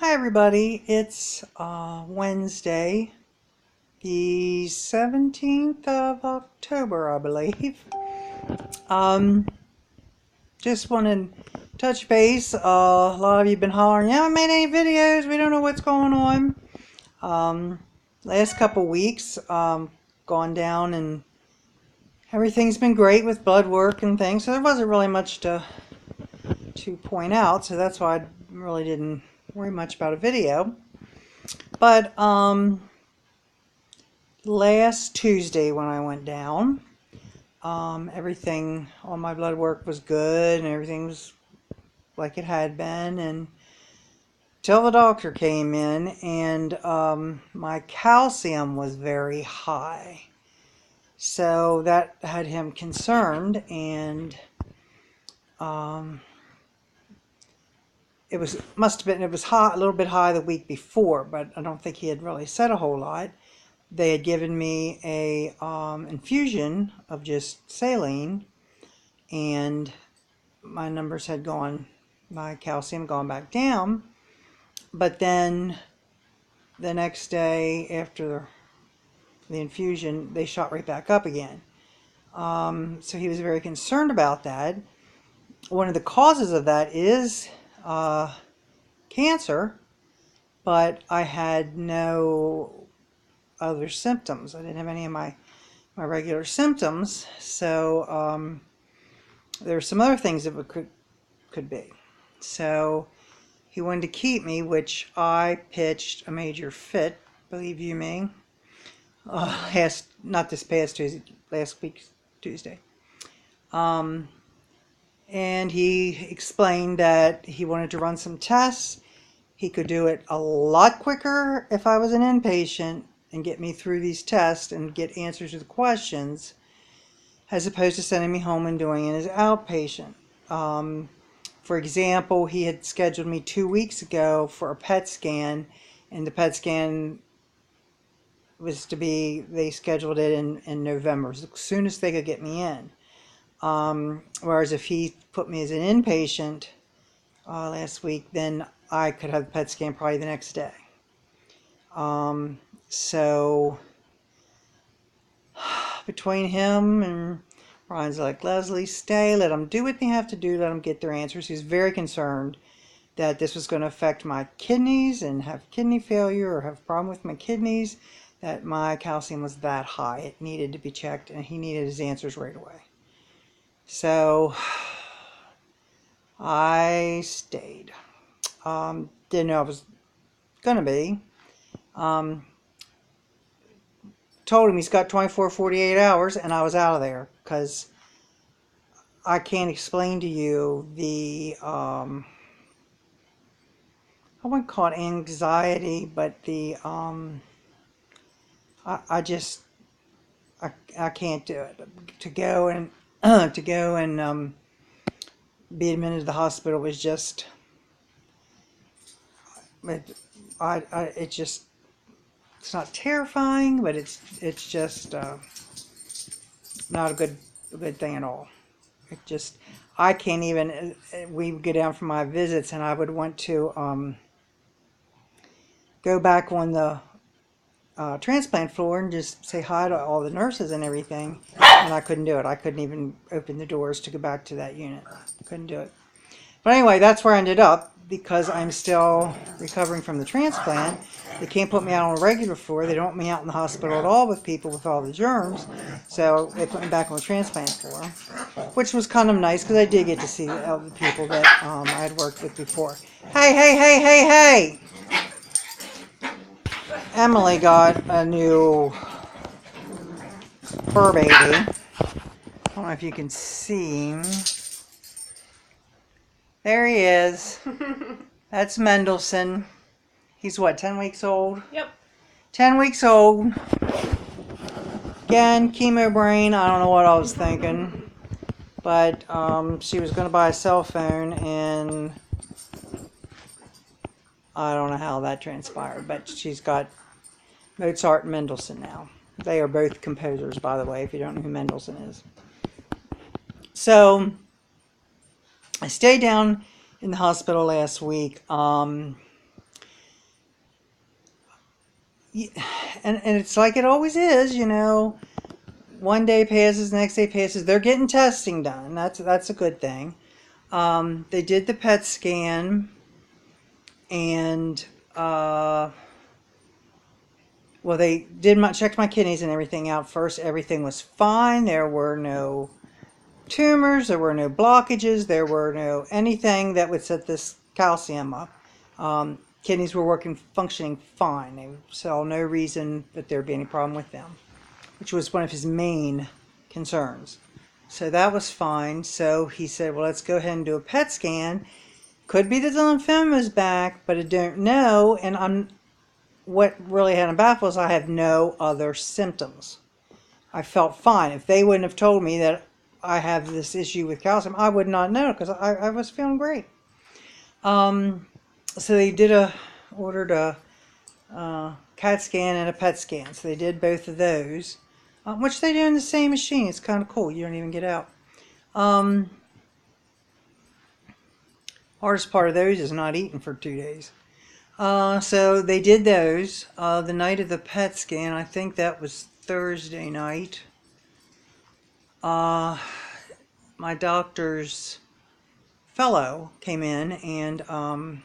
Hi everybody, it's Wednesday, the 17th of October, I believe. Um, just wanted to touch base. A lot of you have been hollering, you haven't made any videos, we don't know what's going on. Last couple weeks, gone down and everything's been great with blood work and things, so there wasn't really much to point out, so that's why I really didn't worry much about a video. But last Tuesday when I went down, everything, all my blood work was good and everything was like it had been, and till the doctor came in and my calcium was very high, so that had him concerned. And it was high, a little bit high the week before, but I don't think he had really said a whole lot. They had given me a infusion of just saline, and my numbers had gone, my calcium gone back down. But then the next day after the infusion, they shot right back up again. So he was very concerned about that. One of the causes of that is cancer, but I had no other symptoms. I didn't have any of my regular symptoms, so there were some other things that could be. So he wanted to keep me, which I pitched a major fit, believe you me, not this past Tuesday, last week Tuesday. And he explained that he wanted to run some tests. He could do it a lot quicker if I was an inpatient and get me through these tests and get answers to the questions, as opposed to sending me home and doing it as outpatient. For example, he had scheduled me 2 weeks ago for a PET scan, and the PET scan was to be, they scheduled it in November, as soon as they could get me in. Whereas if he put me as an inpatient last week, then I could have the PET scan probably the next day. So between him and Ryan's like, Leslie, stay, let them do what they have to do, let them get their answers. He's very concerned that this was going to affect my kidneys and have kidney failure or have a problem with my kidneys, that my calcium was that high. It needed to be checked, and he needed his answers right away. So I stayed. Didn't know I was going to be. Told him he's got 24, 48 hours, and I was out of there, because I can't explain to you the, I wouldn't call it anxiety, but the, I just, I can't do it. To go and, be admitted to the hospital was just, it just, it's not terrifying, but it's just not a good thing at all. It just, I can't even, we would go down for my visits and I would want to go back on the transplant floor and just say hi to all the nurses and everything, and I couldn't do it. I couldn't even open the doors to go back to that unit. Couldn't do it. But anyway, that's where I ended up, because I'm still recovering from the transplant. They can't put me out on a regular floor. They don't want me out in the hospital at all with people with all the germs. So they put me back on the transplant floor, which was kind of nice, because I did get to see the people that I had worked with before. Hey, hey, hey, hey, hey! Emily got a new fur baby. I don't know if you can see him. There he is. That's Mendelssohn. He's what, 10 weeks old? Yep. 10 weeks old. Again, chemo brain. I don't know what I was thinking. But she was going to buy a cell phone, and I don't know how that transpired. But she's got Mozart and Mendelssohn now. They are both composers, by the way, if you don't know who Mendelssohn is. So I stayed down in the hospital last week. and it's like it always is, you know. One day passes, next day passes. They're getting testing done. That's a good thing. They did the PET scan, and well, they did checked my kidneys and everything out first. Everything was fine. There were no tumors. There were no blockages. There were no anything that would set this calcium up. Kidneys were functioning fine. They saw no reason that there'd be any problem with them, which was one of his main concerns. So that was fine. So he said, well, let's go ahead and do a PET scan. Could be that the lymphoma's back, but I don't know. And what really had him baffled is I have no other symptoms. I felt fine. If they wouldn't have told me that I have this issue with calcium, I would not know, because I was feeling great. So they ordered a CAT scan and a PET scan. So they did both of those, which they do in the same machine. It's kind of cool. You don't even get out. Hardest part of those is not eating for 2 days. So they did those. The night of the PET scan, I think that was Thursday night. My doctor's fellow came in, and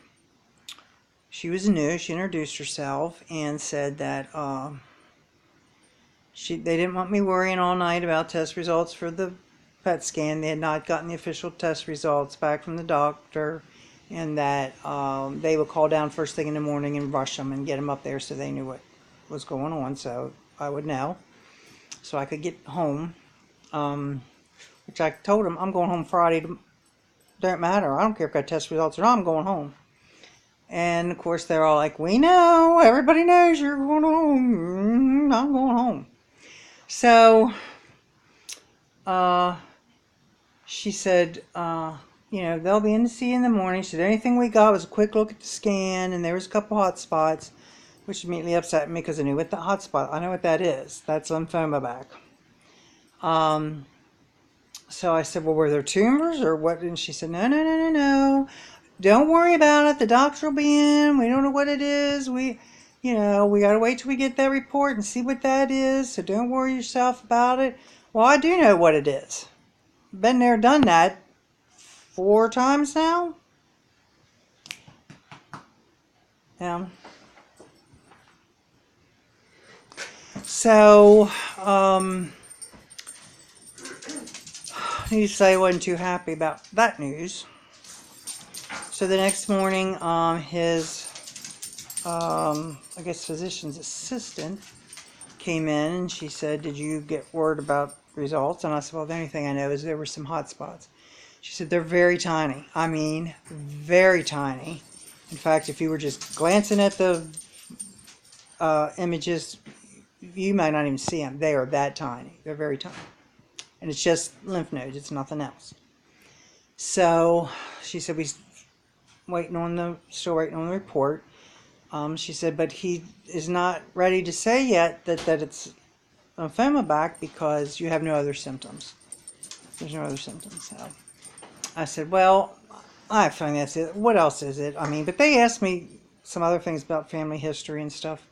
she was new. She introduced herself and said that they didn't want me worrying all night about test results for the PET scan. They had not gotten the official test results back from the doctor, and that they would call down first thing in the morning and rush them and get them up there so they knew what was going on, so I would know, so I could get home. Which I told them, I'm going home Friday. Don't matter. I don't care if I got test results or not. I'm going home. And of course they're all like, we know. Everybody knows you're going home. I'm going home. So she said, you know, they'll be in to see you in the morning. She said, anything we got was a quick look at the scan, and there was a couple hot spots, which immediately upset me because I knew what the hot spot. I know what that is. That's lymphoma back. So I said, well, were there tumors or what? And she said, no. Don't worry about it. The doctor will be in. We don't know what it is. We got to wait till we get that report and see what that is. So don't worry yourself about it. Well, I do know what it is. Been there, done that 4 times now. Yeah. So, need to say I wasn't too happy about that news. So the next morning, his, I guess, physician's assistant came in, and she said, did you get word about results? And I said, well, the only thing I know is there were some hot spots. She said, they're very tiny. I mean, very tiny. In fact, if you were just glancing at the images, you might not even see them. They are that tiny. They're very tiny. And it's just lymph nodes. It's nothing else. So she said, still waiting on the report. She said, but he is not ready to say yet that it's lymphoma back because you have no other symptoms. There's no other symptoms. So I said, well, I find that's it. What else is it? I mean, but they asked me some other things about family history and stuff.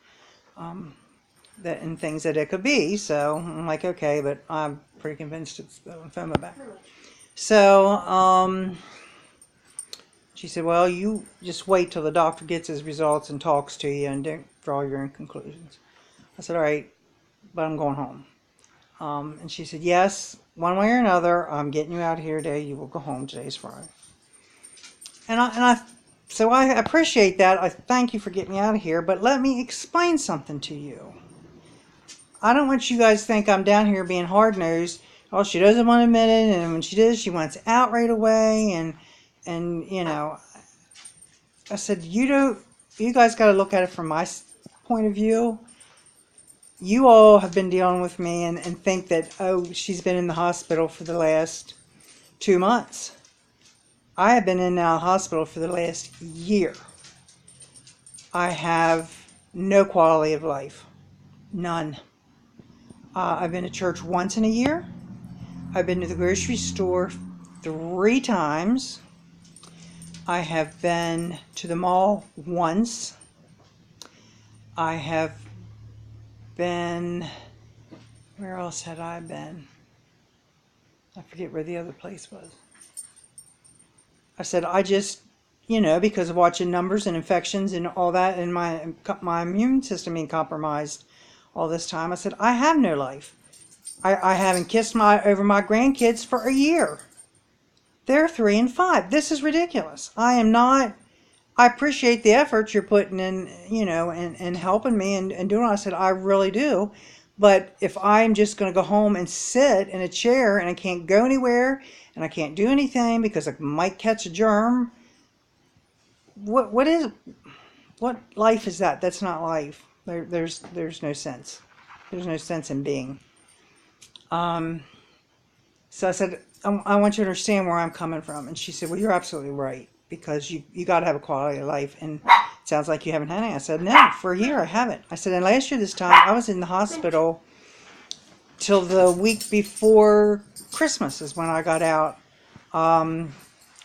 And things that it could be, so I'm like, okay, but I'm pretty convinced it's the lymphoma back. So she said, well, you just wait till the doctor gets his results and talks to you and don't draw your own conclusions. I said, all right, but I'm going home. And she said, yes, one way or another, I'm getting you out of here today. You will go home. Today's Friday. So I appreciate that. I thank you for getting me out of here, but let me explain something to you. I don't want you guys to think I'm down here being hard-nosed. Oh, she doesn't want to admit it, and when she does, she wants out right away, and you know, I said, you guys got to look at it from my point of view. You all have been dealing with me and think that, oh, she's been in the hospital for the last 2 months. I have been in the hospital for the last year. I have no quality of life. None. I've been to church once in a year. I've been to the grocery store 3 times. I have been to the mall once. I have been, where else had I been? I forget where the other place was. I said, I just, because of watching numbers and infections and all that, and my immune system being compromised all this time, I said, I have no life. I haven't kissed over my grandkids for a year. They're 3 and 5. This is ridiculous. I appreciate the effort you're putting in, and helping me and doing it. I said, I really do. But if I'm just going to go home and sit in a chair and I can't go anywhere and I can't do anything because I might catch a germ, what life is that? That's not life. There's no sense. There's no sense in being. So I said, I want you to understand where I'm coming from. And she said, well, you're absolutely right, because you got to have a quality of life. And it sounds like you haven't had any. I said, no, for a year I haven't. I said, and last year this time I was in the hospital till the week before Christmas is when I got out.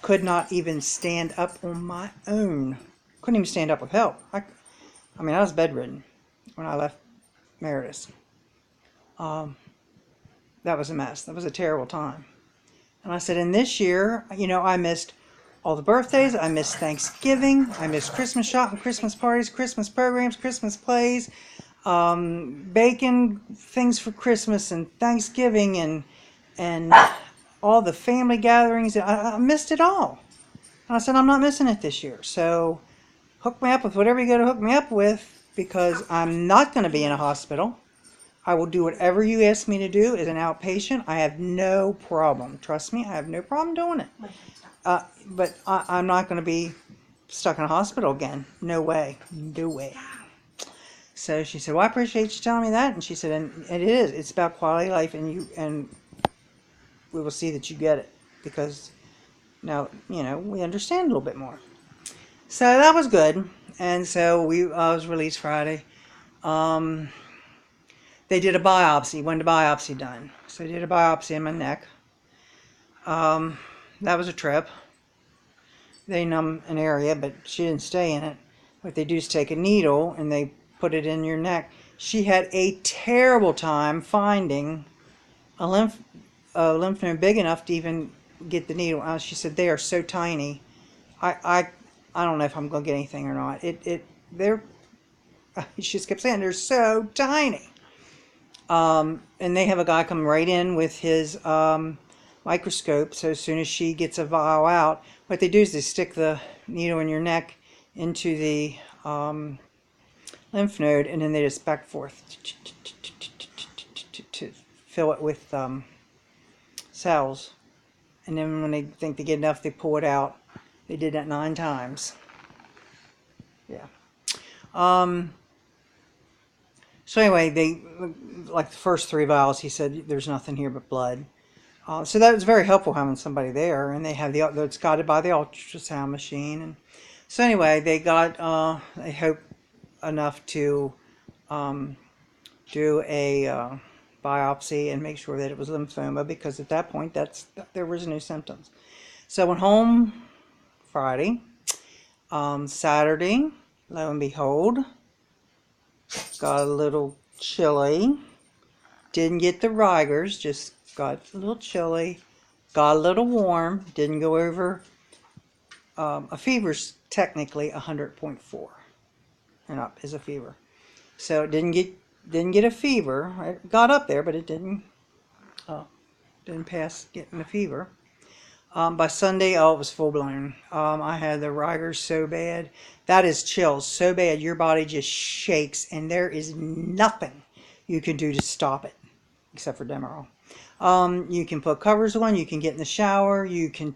Could not even stand up on my own. Couldn't even stand up with help. I was bedridden when I left Meredith. That was a mess. That was a terrible time. And I said, and this year, I missed all the birthdays. I missed Thanksgiving. I missed Christmas shopping, Christmas parties, Christmas programs, Christmas plays, baking things for Christmas and Thanksgiving and all the family gatherings. I missed it all. And I said, I'm not missing it this year. So hook me up with whatever you got to hook me up with, because I'm not going to be in a hospital. I will do whatever you ask me to do as an outpatient. I have no problem. Trust me, I have no problem doing it. But I'm not going to be stuck in a hospital again. No way. No way. So she said, well, I appreciate you telling me that. And she said, and it is. It's about quality of life, and we will see that you get it. Because now, we understand a little bit more. So that was good. And so I was released Friday. They did a biopsy, wanted a biopsy done. So they did a biopsy in my neck. That was a trip. They numb an area, but she didn't stay in it. What they do is take a needle and they put it in your neck. She had a terrible time finding a lymph node big enough to even get the needle. She said, they are so tiny. I don't know if I'm going to get anything or not. She just kept saying, they're so tiny. And they have a guy come right in with his microscope. So as soon as she gets a vial out, what they do is they stick the needle in your neck into the lymph node, and then they just back forth to fill it with cells. And then when they think they get enough, they pull it out. They did that 9 times. Yeah. So anyway, like the first 3 vials, he said, there's nothing here but blood. So that was very helpful having somebody there, and they have it's guided by the ultrasound machine. And so anyway, they got, I hope, enough to do a biopsy and make sure that it was lymphoma, because at that point, there was no symptoms. So I went home Friday. Saturday, lo and behold, got a little chilly. Didn't get the rigors, just got a little chilly. Got a little warm. Didn't go over. A fever's technically 100.4 and up is a fever. So it didn't get a fever. It got up there, but it didn't pass getting a fever. By Sunday, it was full blown. I had the rigors so bad. That is chills so bad your body just shakes, and there is nothing you can do to stop it except for Demerol. You can put covers on. You can get in the shower. You can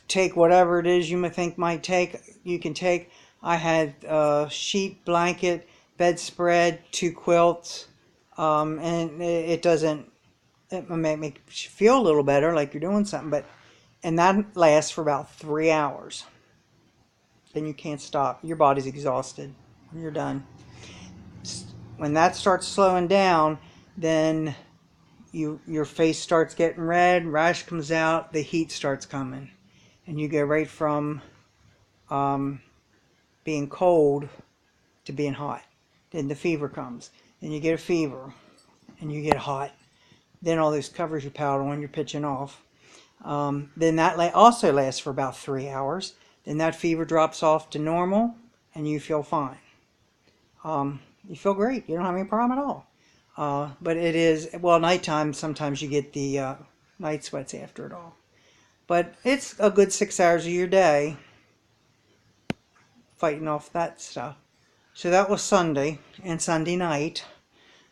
take whatever it is you might take. You can take. I had a sheet, blanket, bedspread, 2 quilts, and it doesn't. It may make you feel a little better, like you're doing something, and that lasts for about 3 hours. Then you can't stop. Your body's exhausted. You're done. When that starts slowing down, then your face starts getting red, rash comes out, the heat starts coming, and you go right from being cold to being hot. Then the fever comes. then you get a fever, and you get hot. Then all those covers you piled on, you're pitching off. Then that also lasts for about 3 hours. Then that fever drops off to normal, and you feel fine. You feel great. You don't have any problem at all. But it is, well, nighttime, sometimes you get the night sweats after it all. But it's a good 6 hours of your day fighting off that stuff. So that was Sunday and Sunday night.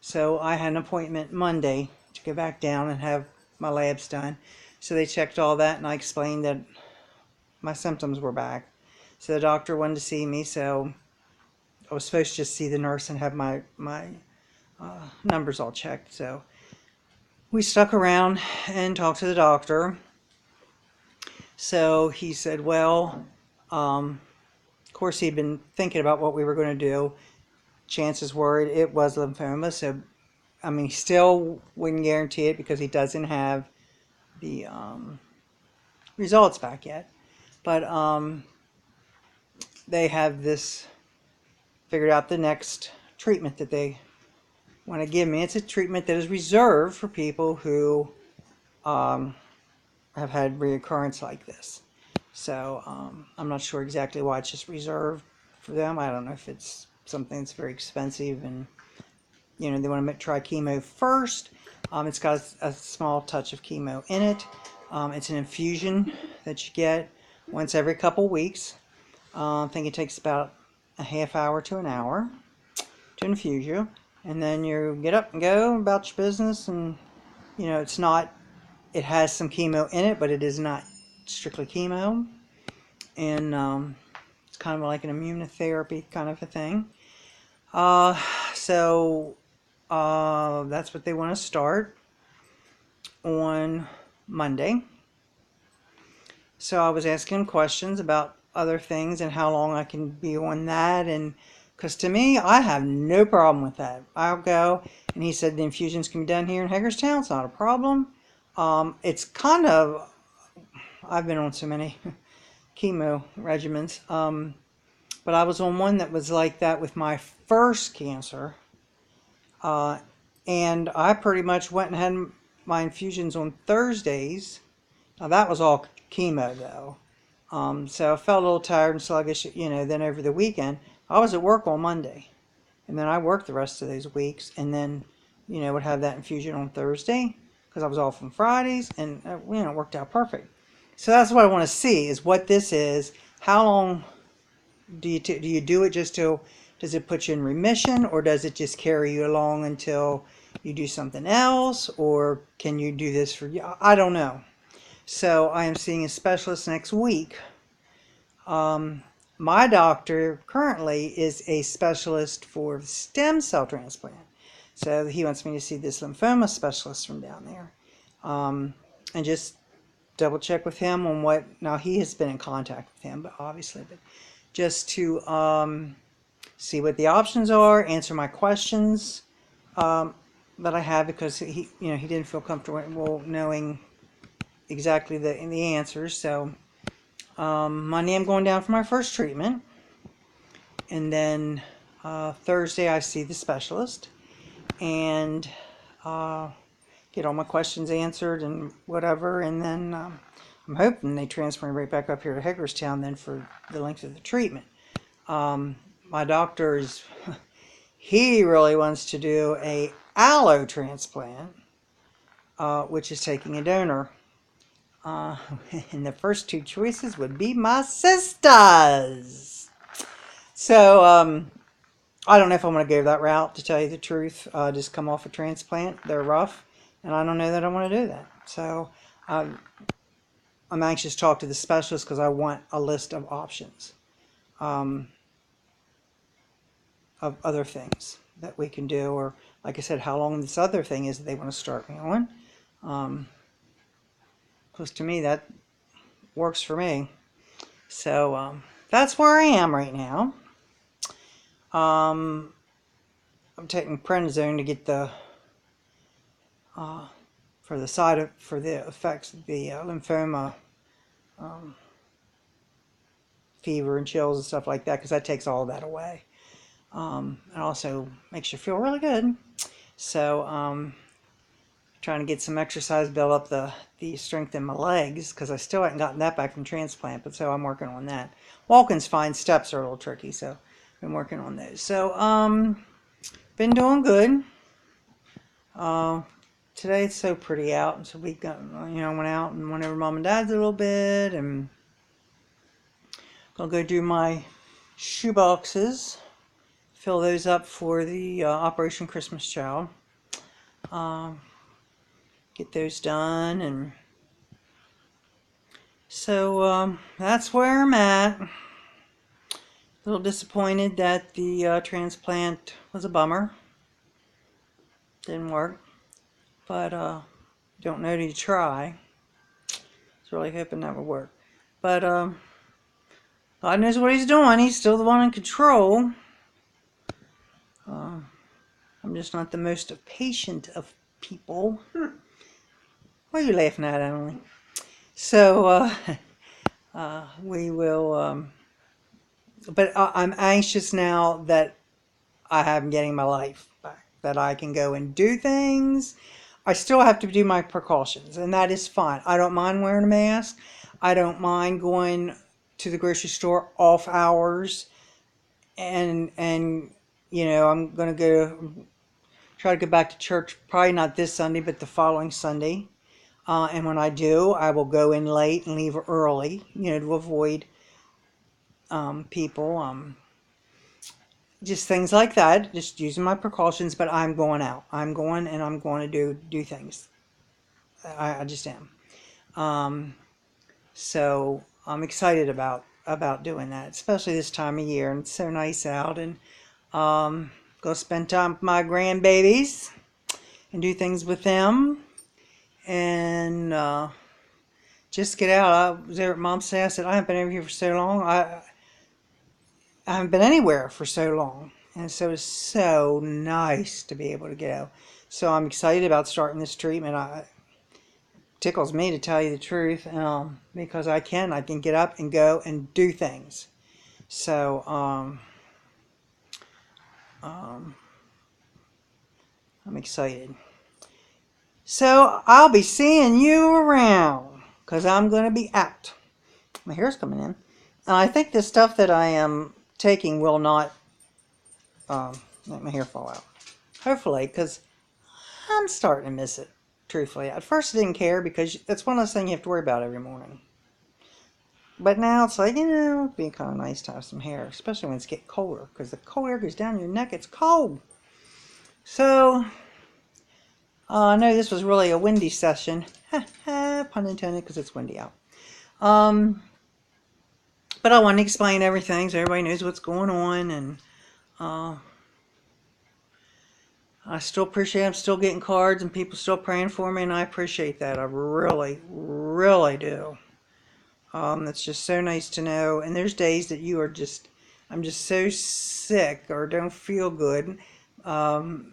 So I had an appointment Monday to go back down and have my labs done. So they checked all that, and I explained that my symptoms were back. So the doctor wanted to see me, so I was supposed to just see the nurse and have my numbers all checked. So we stuck around and talked to the doctor. So he said, well, of course he'd been thinking about what we were going to do. Chances were it was lymphoma, so I mean, he still wouldn't guarantee it because he doesn't have the results back yet. But they have this figured out, the next treatment that they want to give me. It's a treatment that is reserved for people who have had reoccurrence like this. So I'm not sure exactly why it's just reserved for them. I don't know if it's something that's very expensive and, you know, they want to try chemo first. It's got a small touch of chemo in it. It's an infusion that you get once every couple weeks. I think it takes about a half hour to an hour to infuse you. And then you get up and go about your business. And, you know, it's not, it has some chemo in it, but it is not strictly chemo. And it's kind of like an immunotherapy kind of a thing. So that's what they want to start on Monday. So I was asking him questions about other things and how long I can be on that, and because to me, I have no problem with that. I'll go, and he said the infusions can be done here in Hagerstown. It's not a problem. It's kind of, I've been on so many chemo regimens, but I was on one that was like that with my first cancer, and I pretty much went and had my infusions on Thursdays. Now that was all chemo though. So I felt a little tired and sluggish, you know, then over the weekend. I was at work on Monday, and then I worked the rest of those weeks, and then, you know, would have that infusion on Thursday, because I was off on Fridays, and, you know, it worked out perfect. So that's what I want to see, is what this is. How long do you do it just till, does it put you in remission, or does it just carry you along until you do something else, or can you do this for, I don't know. So I am seeing a specialist next week. My doctor currently is a specialist for stem cell transplant. So he wants me to see this lymphoma specialist from down there. And just double check with him on what, now he has been in contact with him, but obviously, but just to see what the options are, answer my questions that I have, because he, you know, he didn't feel comfortable knowing exactly the answers. So Monday I'm going down for my first treatment, and then Thursday I see the specialist and get all my questions answered and whatever, and then I'm hoping they transfer me right back up here to Hagerstown then for the length of the treatment. My doctor is he really wants to do a allo transplant, which is taking a donor. And the first two choices would be my sisters. So, I don't know if I'm going to go that route, to tell you the truth. Just come off a transplant. They're rough, and I don't know that I want to do that. So, I'm anxious to talk to the specialist, because I want a list of options of other things that we can do, or, like I said, how long this other thing is that they want to start me on. Because to me, that works for me. So that's where I am right now. I'm taking prednisone to get the for the effects of the lymphoma, fever and chills and stuff like that, because that takes all that away. It also makes you feel really good. So trying to get some exercise, build up the strength in my legs, because I still haven't gotten that back from transplant, but so I'm working on that. Walking's fine, steps are a little tricky, so I've been working on those. So been doing good. Today it's so pretty out, and so we got, went out and went over Mom and Dad's a little bit, and gonna go do my shoe boxes, fill those up for the Operation Christmas Child. Get those done, and so that's where I'm at. A little disappointed that the transplant was a bummer. Didn't work, but don't know till you try. Was really hoping that would work, but God knows what He's doing. He's still the one in control. I'm just not the most patient of people. What are you laughing at, Emily? So we will. But I'm anxious now that I'm getting my life back, that I can go and do things. I still have to do my precautions, and that is fine. I don't mind wearing a mask. I don't mind going to the grocery store off hours, and I'm going to try to go back to church, probably not this Sunday, but the following Sunday. And when I do, I will go in late and leave early, to avoid people. Just things like that, just using my precautions, but I'm going out. I'm going, and I'm going to do things. I just am. So I'm excited about doing that, especially this time of year, and it's so nice out, and go spend time with my grandbabies and do things with them, and just get out. I was there at Mom's house. I said, I haven't been over here for so long. I haven't been anywhere for so long, and so it's so nice to be able to go. So I'm excited about starting this treatment. It tickles me, to tell you the truth, because I can get up and go and do things. So I'm excited. So I'll be seeing you around, because I'm going to be out. My hair's coming in. I think the stuff that I am taking will not make my hair fall out. Hopefully, because I'm starting to miss it, truthfully. At first I didn't care, because that's one of those things you have to worry about every morning. But now it's like, it'd be kind of nice to have some hair, especially when it's getting colder, because the cold air goes down your neck. It's cold. So I know this was really a windy session. Pun intended, because it's windy out. But I want to explain everything so everybody knows what's going on, and I still appreciate I'm still getting cards and people still praying for me, and I appreciate that. I really, really do. It's just so nice to know. And there's days that I'm just so sick or don't feel good. And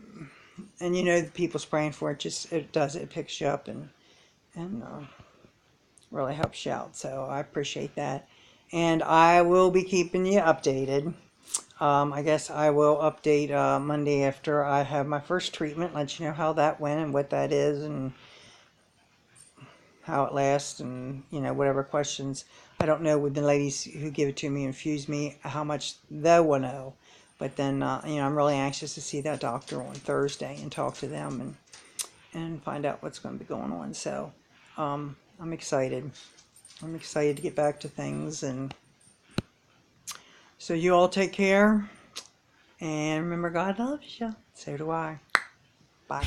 the people's praying for it, it picks you up and really helps you out. So I appreciate that. And I will be keeping you updated. I guess I will update Monday after I have my first treatment, let you know how that went and what that is and how it lasts, and whatever questions. I don't know with the ladies who give it to me, infuse me, how much they will know. But then I'm really anxious to see that doctor on Thursday and talk to them and find out what's going to be going on. So I'm excited. I'm excited to get back to things. And so you all take care, and remember, God loves you. So do I. Bye.